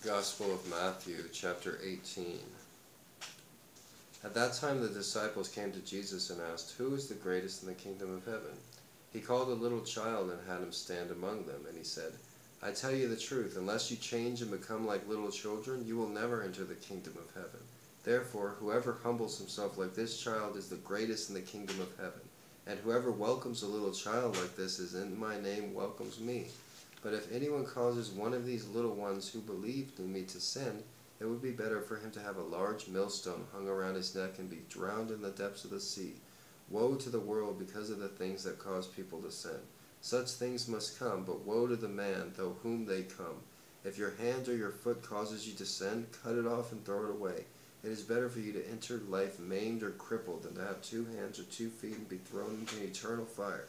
Gospel of Matthew, chapter 18. At that time the disciples came to Jesus and asked, "Who is the greatest in the kingdom of heaven?" He called a little child and had him stand among them, and he said, "I tell you the truth, unless you change and become like little children, you will never enter the kingdom of heaven. Therefore, whoever humbles himself like this child is the greatest in the kingdom of heaven. And whoever welcomes a little child like this is in my name welcomes me. But if anyone causes one of these little ones who believe in me to sin, it would be better for him to have a large millstone hung around his neck and be drowned in the depths of the sea. Woe to the world because of the things that cause people to sin. Such things must come, but woe to the man through whom they come. If your hand or your foot causes you to sin, cut it off and throw it away. It is better for you to enter life maimed or crippled than to have 2 hands or 2 feet and be thrown into eternal fire.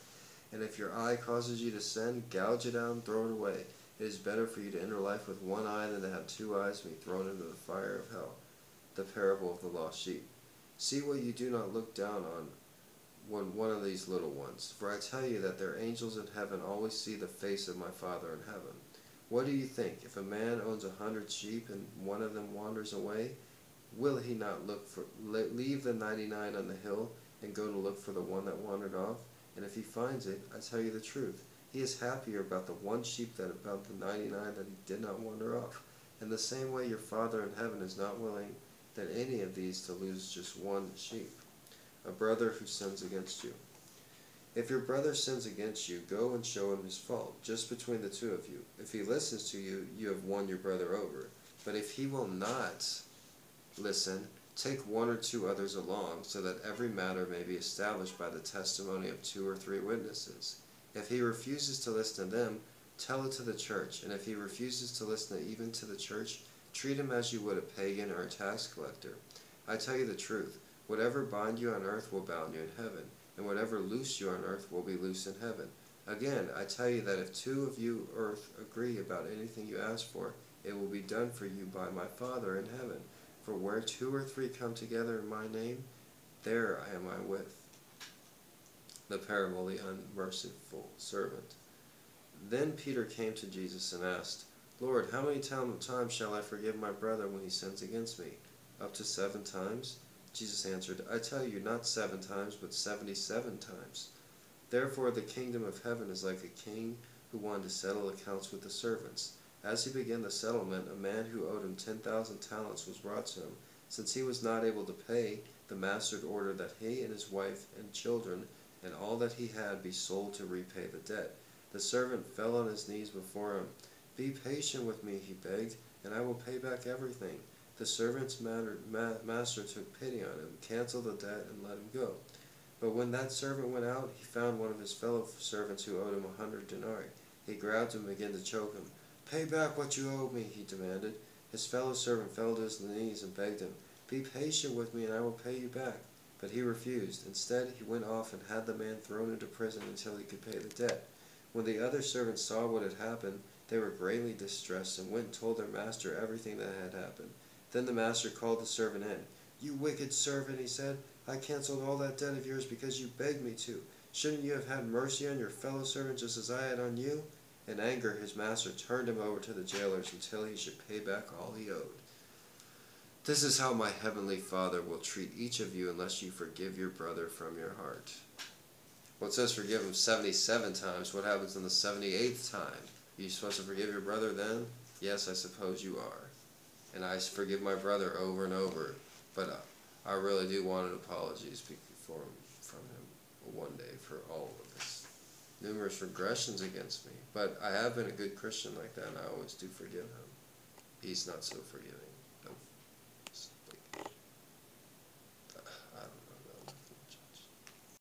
And if your eye causes you to sin, gouge it out and throw it away. It is better for you to enter life with 1 eye than to have 2 eyes and be thrown into the fire of hell." The parable of the lost sheep. See what you do not look down on one of these little ones, for I tell you that their angels in heaven always see the face of my Father in heaven. What do you think? If a man owns 100 sheep and one of them wanders away, will he not leave the 99 on the hill and go to look for the one that wandered off? And if he finds it, I tell you the truth, he is happier about the 1 sheep than about the 99 that he did not wander off. In the same way, your Father in heaven is not willing that any of these to lose just 1 sheep. A brother who sins against you. If your brother sins against you, go and show him his fault, just between the 2 of you. If he listens to you, you have won your brother over. But if he will not listen, take 1 or 2 others along, so that every matter may be established by the testimony of 2 or 3 witnesses. If he refuses to listen to them, tell it to the church, and if he refuses to listen even to the church, treat him as you would a pagan or a tax collector. I tell you the truth, whatever bind you on earth will bound you in heaven, and whatever loose you on earth will be loose in heaven. Again, I tell you that if 2 of you earth agree about anything you ask for, it will be done for you by my Father in heaven. For where 2 or 3 come together in my name, there am I with. The parable of the unmerciful servant. Then Peter came to Jesus and asked, "Lord, how many times shall I forgive my brother when he sins against me? Up to 7 times? Jesus answered, "I tell you, not 7 times, but 77 times. Therefore the kingdom of heaven is like a king who wanted to settle accounts with the servants. As he began the settlement, a man who owed him 10,000 talents was brought to him. Since he was not able to pay, the master ordered that he and his wife and children and all that he had be sold to repay the debt. The servant fell on his knees before him. 'Be patient with me,' he begged, 'and I will pay back everything.' The servant's master took pity on him, canceled the debt, and let him go. But when that servant went out, he found one of his fellow servants who owed him 100 denarii. He grabbed him and began to choke him. 'Pay back what you owe me,' he demanded. His fellow servant fell to his knees and begged him, 'Be patient with me and I will pay you back.' But he refused. Instead, he went off and had the man thrown into prison until he could pay the debt. When the other servants saw what had happened, they were greatly distressed and went and told their master everything that had happened. Then the master called the servant in. 'You wicked servant,' he said, 'I canceled all that debt of yours because you begged me to. Shouldn't you have had mercy on your fellow servant just as I had on you?' In anger, his master turned him over to the jailers until he should pay back all he owed. This is how my heavenly Father will treat each of you unless you forgive your brother from your heart." Well, it says forgive him 77 times. What happens on the 78th time? Are you supposed to forgive your brother then? Yes, I suppose you are. And I forgive my brother over and over. But I really do want an apology from him one day for all of his numerous regressions against me. But I have been a good Christian like that, and I always do forgive him. He's not so forgiving.